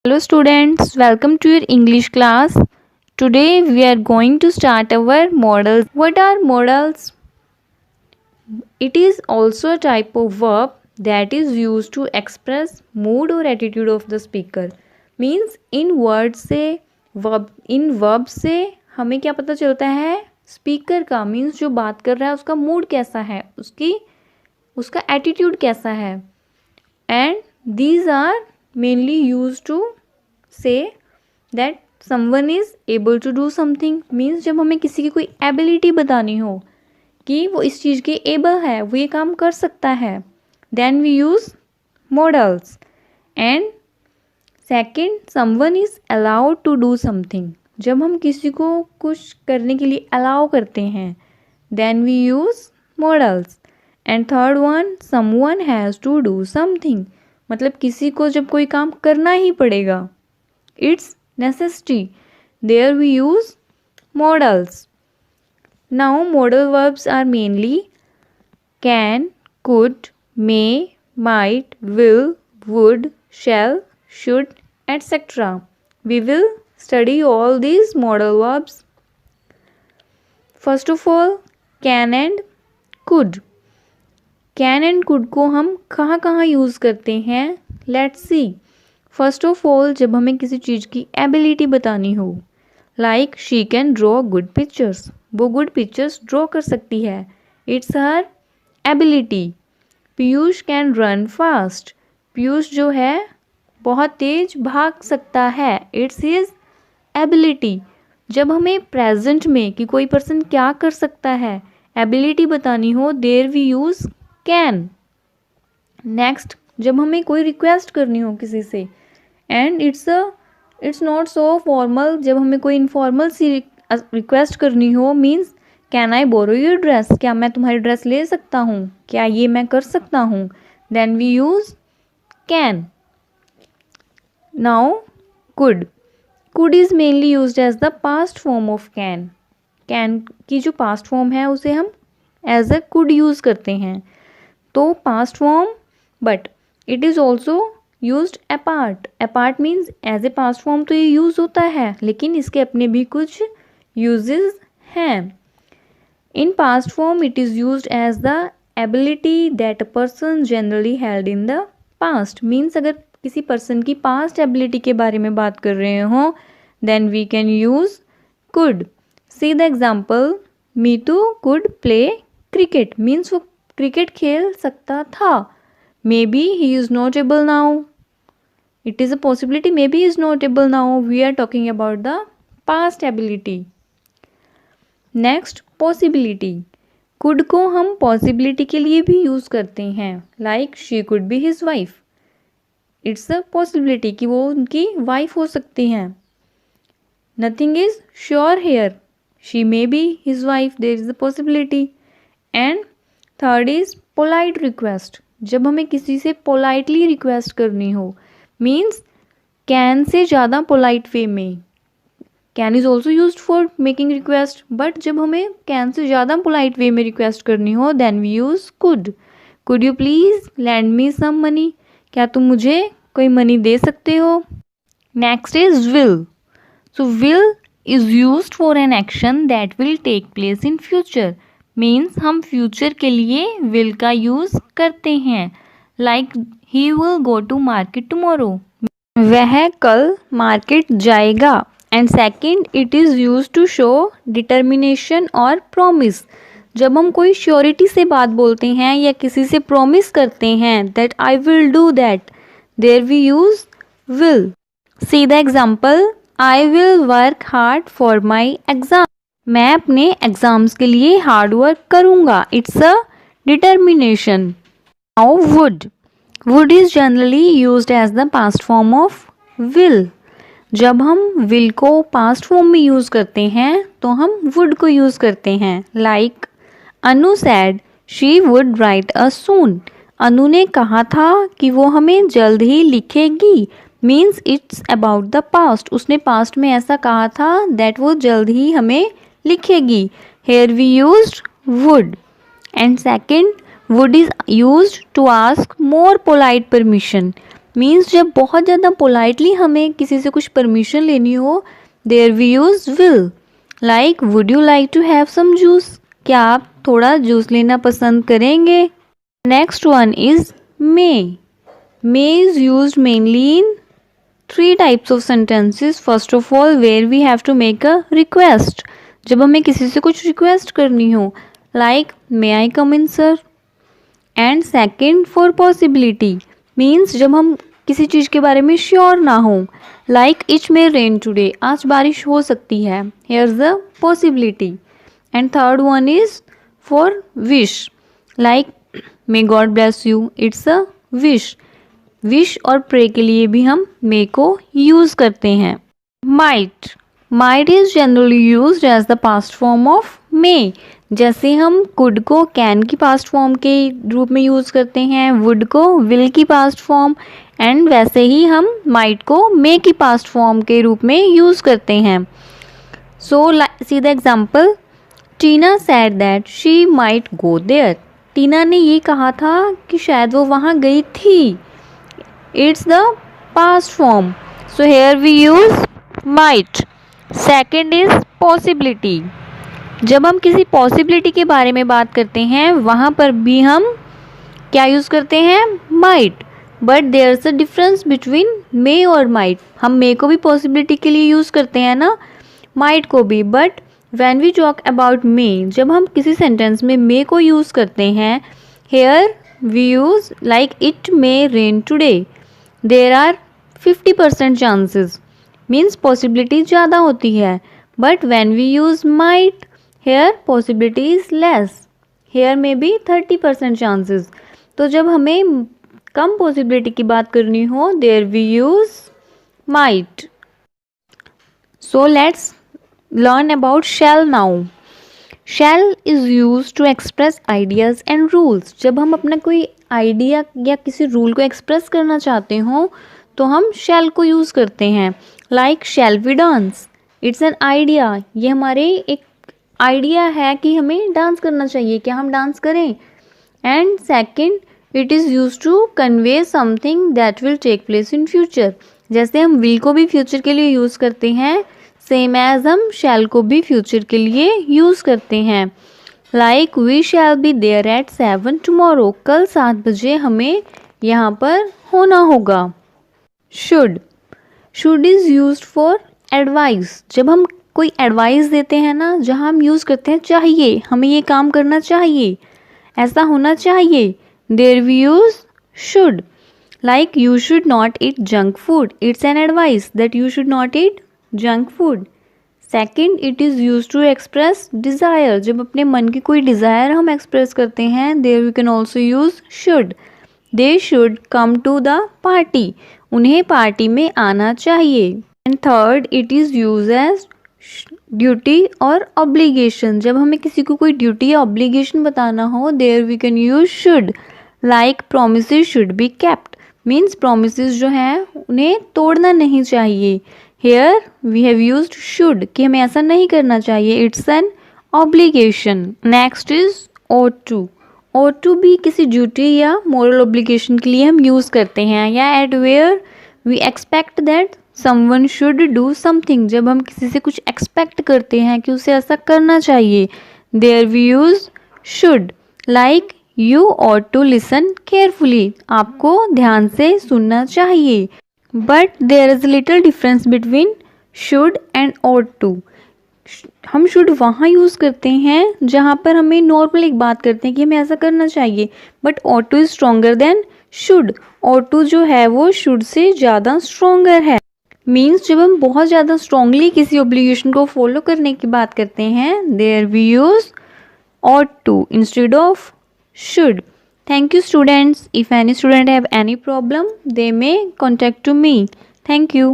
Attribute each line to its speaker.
Speaker 1: Hello students, welcome to your English class. Today we are going to start our modals. What are modals? It is also a type of verb that is used to express mood or attitude of the speaker. Means in words से verb से हमें क्या पता चलता है? Speaker का means जो बात कर रहा है उसका मूड कैसा है, उसका एटीट्यूड कैसा है. And these are mainly used to say that someone is able to do something. Means जब हमें किसी की कोई एबिलिटी बतानी हो कि वो इस चीज़ के एबल है, वो ये काम कर सकता है, then we use modals. And second, someone is allowed to do something. जब हम किसी को कुछ करने के लिए अलाउ करते हैं, then we use modals. And third one, someone has to do something. मतलब किसी को जब कोई काम करना ही पड़ेगा, it's necessity, there we use modals. Now modal verbs are mainly can, could, may, might, will, would, shall, should, etc. We will study all these modal verbs. First of all, can and could. Can and could को हम कहाँ कहाँ use करते हैं, let's see. First of all, जब हमें किसी चीज़ की एबिलिटी बतानी हो, like she can draw good pictures. वो गुड पिक्चर्स ड्रॉ कर सकती है, it's her ability. Piyush can run fast. Piyush जो है बहुत तेज भाग सकता है, इट्स हिज एबिलिटी. जब हमें प्रेजेंट में कि कोई पर्सन क्या कर सकता है एबिलिटी बतानी हो, there we use can. Next, जब हमें कोई रिक्वेस्ट करनी हो किसी से, and it's not so formal, जब हमें कोई इनफॉर्मल सी रिक्वेस्ट करनी हो, means can I borrow your dress, क्या मैं तुम्हारी ड्रेस ले सकता हूँ, क्या ये मैं कर सकता हूँ, then we use can. Now could. Could is mainly used as the past form of can. Can की जो पास्ट फॉर्म है उसे हम एज अ कुड यूज़ करते हैं. तो past form, but it is also used apart. Apart means as a past form तो ये यूज़ होता है, लेकिन इसके अपने भी कुछ यूजेस हैं. In past form it is used as the ability that a person generally held in the past. Means अगर किसी पर्सन की पास्ट एबिलिटी के बारे में बात कर रहे हो, then we can use could. See the example, Meetu could play cricket. Means वो क्रिकेट खेल सकता था. May be he is not able now. It is a possibility, may be is not able now. We are talking about the past ability. Next, possibility. Could को हम possibility के लिए भी use करते हैं, like she could be his wife. It's a possibility कि वो उनकी वाइफ हो सकती हैं. Nothing is sure here, she may be his wife, there is the possibility. And third is polite request. जब हमें किसी से पोलाइटली रिक्वेस्ट करनी हो, मीन्स कैन से ज़्यादा पोलाइट वे में. Can is also used for making request, but जब हमें कैन से ज़्यादा पोलाइट वे में रिक्वेस्ट करनी हो, then we use could. Could you please lend me some money, क्या तुम मुझे कोई मनी दे सकते हो. Next is will. So will is used for an action that will take place in future. Means हम फ्यूचर के लिए विल का यूज़ करते हैं, like he will go to market tomorrow. वह कल मार्केट जाएगा. And second, it is use to show determination और प्रॉमिस. जब हम कोई श्योरिटी से बात बोलते हैं या किसी से प्रॉमिस करते हैं that I will do that, there we use will. See the example, I will work hard for my exam. मैं अपने एग्ज़ाम्स के लिए हार्ड वर्क करूँगा. It's a determination. Now would. Would is generally used as the past form of will. जब हम will को past form में use करते हैं तो हम वुड को यूज़ करते हैं, like Anu said she would write a soon. Anu ने कहा था कि वो हमें जल्द ही लिखेगी. Means it's about the past. उसने पास्ट में ऐसा कहा था दैट वो जल्द ही हमें लिखेगी. Here we used would. And second, would is used to ask more polite permission. Means जब बहुत ज़्यादा पोलाइटली हमें किसी से कुछ परमिशन लेनी हो, there we use will. Like would you like to have some juice, क्या आप थोड़ा जूस लेना पसंद करेंगे। Next one is may. May is used mainly in 3 types of sentences. First of all where we have to make a request, जब हमें किसी से कुछ रिक्वेस्ट करनी हो, like may I come in sir. And second for possibility, means जब हम किसी चीज़ के बारे में श्योर ना हो, like it may rain today, आज बारिश हो सकती है, here is the possibility. And third one is for wish, like may god bless you, it's a wish. Wish और प्रे के लिए भी हम मे को यूज़ करते हैं। Might, might is generally used as the past form of may. जैसे हम कुड को कैन की पास्ट फॉर्म के रूप में यूज़ करते हैं, वुड को विल की पास्ट फॉर्म, एंड वैसे ही हम माइट को मे की पास्ट फॉर्म के रूप में यूज़ करते हैं। So see the example, Tina said that she might go there. Tina ने ये कहा था कि शायद वो वहाँ गई थी। It's the past form, so here we use might. Second is possibility, जब हम किसी पॉसिबिलिटी के बारे में बात करते हैं वहाँ पर भी हम क्या यूज़ करते हैं, might. But there is a difference between may और माइट। हम मे को भी पॉसिबिलिटी के लिए यूज़ करते हैं ना, माइट को भी, but when we talk about may, जब हम किसी सेंटेंस में मे को यूज़ करते हैं, here we use like it may rain today, there are 50% chances, means possibility ज़्यादा होती है। But when we use might, here possibility is less, here में भी 30% चांसेस। तो जब हमें कम पॉसिबिलिटी की बात करनी हो, there we use might. So let's learn about shall now. Shall is use to express ideas and rules. जब हम अपना कोई आइडिया या किसी रूल को एक्सप्रेस करना चाहते हो तो हम शैल को यूज़ करते हैं। Like shall we dance, it's an idea, ये हमारे एक आइडिया है कि हमें डांस करना चाहिए, क्या हम डांस करें। And second, it is use to convey something that will take place in future. जैसे हम विल को भी फ्यूचर के लिए यूज़ करते हैं, सेम एज हम शैल को भी फ्यूचर के लिए यूज़ करते हैं। Like we shall be there at 7 tomorrow, कल 7 बजे हमें यहाँ पर होना होगा। Should, should is used for advice. जब हम कोई एडवाइस देते हैं ना, जहाँ हम यूज़ करते हैं चाहिए, हमें ये काम करना चाहिए, ऐसा होना चाहिए, there we use should. Like you should not eat junk food, it's an advice that you should not eat junk food. Second, it is use to express desire. जब अपने मन की कोई डिज़ायर हम एक्सप्रेस करते हैं, there we can also use should. They should come to the party, उन्हें party में आना चाहिए। And third, it is use as duty और ऑब्लिगेशन। जब हमें किसी को कोई ड्यूटी या ऑब्लिगेशन बताना हो, there we can use should. Like promises should be kept, means promises जो हैं उन्हें तोड़ना नहीं चाहिए। Here we have used should कि हमें ऐसा नहीं करना चाहिए, it's an obligation. Next is ought to। ought to भी किसी ड्यूटी या मोरल ऑब्लिगेशन के लिए हम यूज़ करते हैं, या at where we expect that someone should do something. जब हम किसी से कुछ एक्सपेक्ट करते हैं कि उसे ऐसा करना चाहिए, there we use should. Like you ought to listen carefully, आपको ध्यान से सुनना चाहिए। But there is little difference between should and ought to। हम शुड वहाँ यूज़ करते हैं जहाँ पर हमें नॉर्मल एक बात करते हैं कि हमें ऐसा करना चाहिए, but ought to is stronger then should. ought to जो है वो शुड से ज़्यादा स्ट्रोंगर है। मीन्स जब हम बहुत ज़्यादा स्ट्रांगली किसी ऑब्लिगेशन को फॉलो करने की बात करते हैं, there we use ought to instead of should. Thank you students. If any student have any problem, they may contact to me. Thank you.